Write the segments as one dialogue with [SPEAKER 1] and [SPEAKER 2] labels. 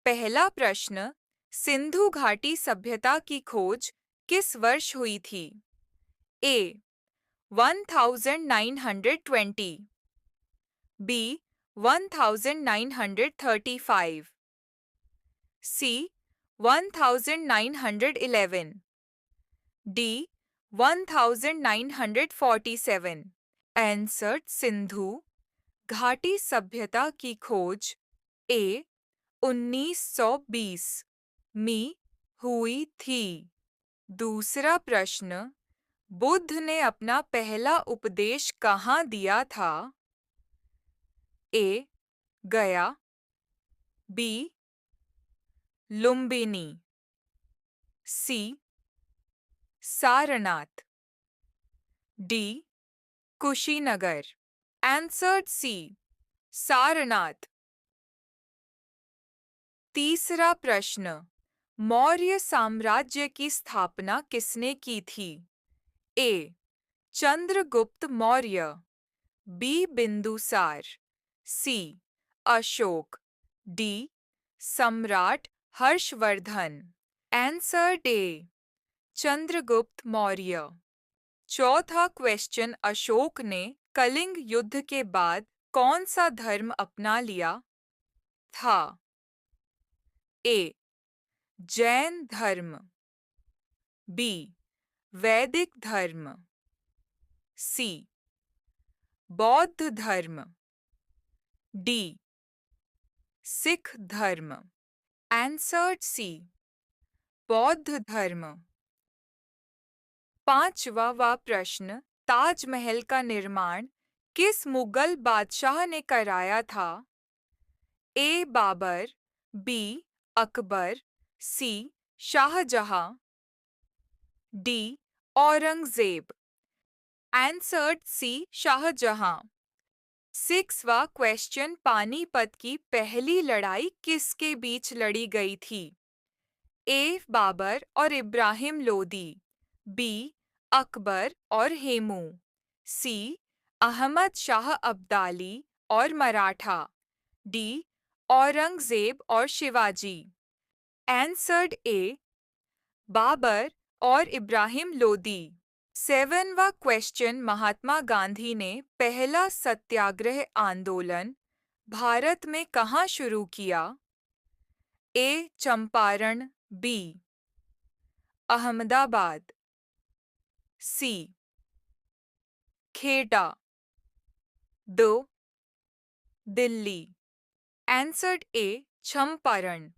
[SPEAKER 1] पहला प्रश्न, सिंधु घाटी सभ्यता की खोज किस वर्ष हुई थी? ए 1920, बी 1935, सी 1911, डी 1947। आंसर सिंधु घाटी सभ्यता की खोज ए 1920 में हुई थी। दूसरा प्रश्न, बुद्ध ने अपना पहला उपदेश कहाँ दिया था? A Gaya, B Lumbini, C Sarnath, D Kushinagar. Answer C Sarnath. तीसरा प्रश्न, मौर्य साम्राज्य की स्थापना किसने की थी? A Chandragupta Maurya, B Bindusara, C Ashoka, D सम्राट हर्षवर्धन। Answer D Chandragupta Maurya. चौथा क्वेश्चन, अशोक ने कलिंग युद्ध के बाद कौन सा धर्म अपना लिया था? ए जैन धर्म, बी वैदिक धर्म, सी बौद्ध धर्म, डी सिख धर्म। आंसर सी बौद्ध धर्म। पांचवा प्रश्न, ताजमहल का निर्माण किस मुगल बादशाह ने कराया था? A Babur, B Akbar, C Shah Jahan, D Aurangzeb. Answer C Shah Jahan. सिक्सवा क्वेश्चन, पानीपत की पहली लड़ाई किसके बीच लड़ी गई थी? ए बाबर और इब्राहिम लोदी, बी अकबर और हेमू, सी अहमद शाह अब्दाली और मराठा, डी औरंगजेब और शिवाजी। आंसर्ड ए बाबर और इब्राहिम लोदी। सेवनवा क्वेश्चन, महात्मा गांधी ने पहला सत्याग्रह आंदोलन भारत में कहाँ शुरू किया? ए चंपारण, बी अहमदाबाद, सी खेड़ा, दो दिल्ली। आंसर्ड ए चंपारण।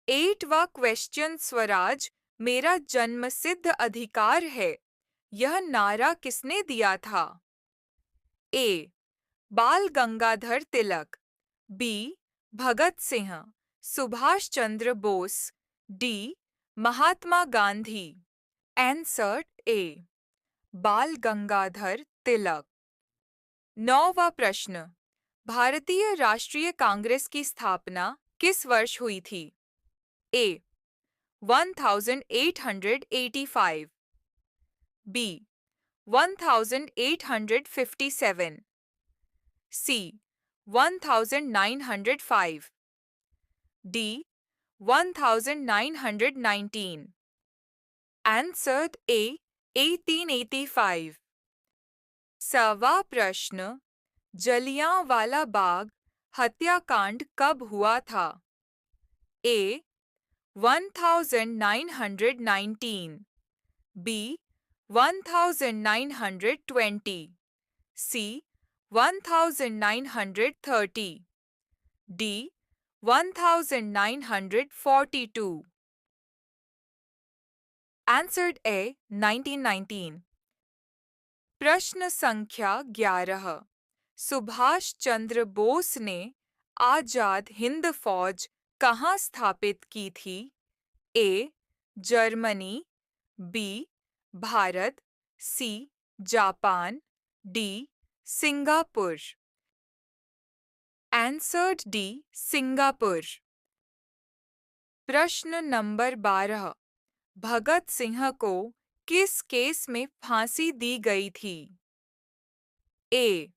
[SPEAKER 1] एटवा क्वेश्चन, स्वराज मेरा जन्मसिद्ध अधिकार है, यह नारा किसने दिया था? A Bal Gangadhar Tilak, B Bhagat Singh, Subhash Chandra Bose, D Mahatma Gandhi. Answer A Bal Gangadhar तिलक। नौवा प्रश्न, भारतीय राष्ट्रीय कांग्रेस की स्थापना किस वर्ष हुई थी? A 1885, B 1857, C 1905, D 1919। Answer A 1885। सवा प्रश्न, जलियांवाला बाग हत्याकांड कब हुआ था? A 1919, B 1920, C 1930, D 1942। Answered A 1919। प्रश्न संख्या 11, सुभाष चंद्र बोस ने आजाद हिंद फौज कहाँ स्थापित की थी? A Germany, B Bharat, C Japan, D Singapore. Answered D Singapore. प्रश्न नंबर 12, भगत सिंह को किस केस में फांसी दी गई थी? A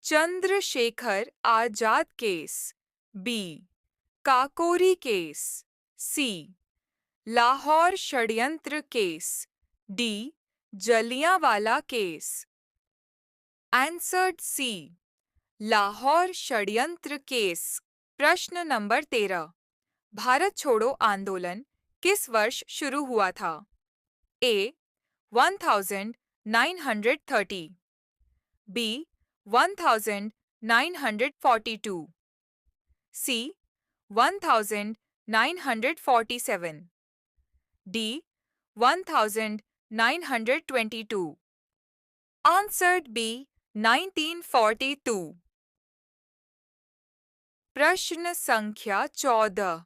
[SPEAKER 1] Chandrashekhar Azad case, B Kakori case. C. Lahore षड्यंत्र case. D. Jallianwala case. Answered C. Lahore षड्यंत्र केस। प्रश्न नंबर 13। भारत छोड़ो आंदोलन किस वर्ष शुरू हुआ था? A. 1930, B. 1942, C. 1947, D. 1922। Answered B. 1942। प्रश्न संख्या 14।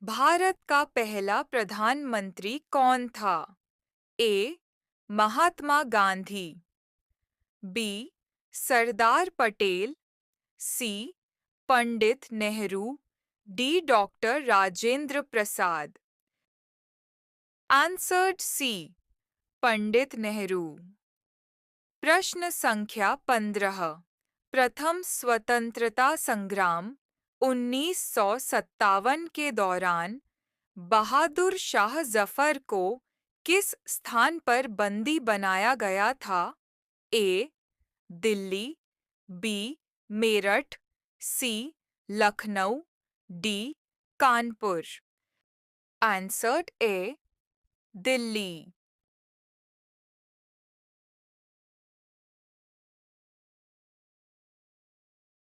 [SPEAKER 1] भारत का पहला प्रधानमंत्री कौन था? ए. महात्मा गांधी, बी. सरदार पटेल, सी. Pandit Nehru, D. Doctor Rajendra Prasad. Answered सी. पंडित नेहरू। प्रश्न संख्या 15। प्रथम स्वतंत्रता संग्राम 1957 के दौरान बहादुर शाह जफर को किस स्थान पर बंदी बनाया गया था? ए. दिल्ली, बी. मेरठ, सी. लखनऊ, डी. कानपुर। आंसर्ड ए. दिल्ली।